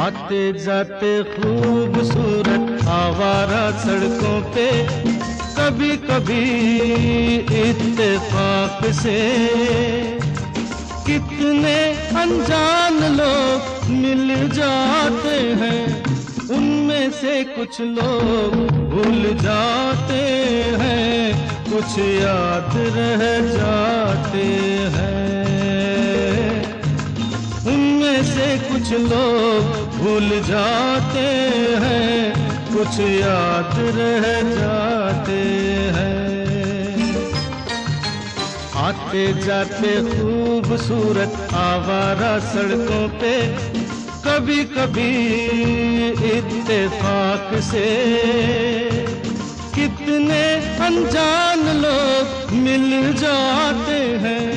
आते जाते खूबसूरत आवारा सड़कों पे कभी कभी इत्तेफाक से कितने अनजान लोग मिल जाते हैं, उनमें से कुछ लोग भूल जाते हैं, कुछ याद रह जाते हैं। उनमें से कुछ लोग भूल जाते हैं, कुछ याद रह जाते हैं। आते जाते खूबसूरत आवारा सड़कों पे कभी कभी इत्तेफाक से कितने अनजान लोग मिल जाते हैं,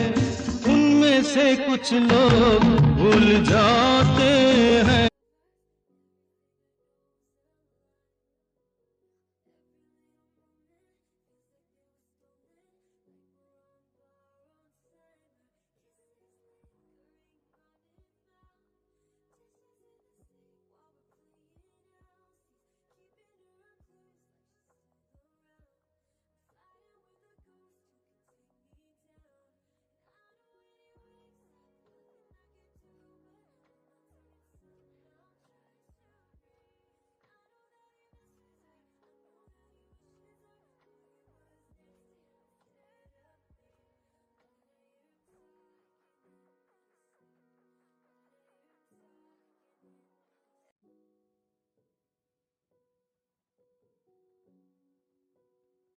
उनमें से कुछ लोग भूल जाते हैं,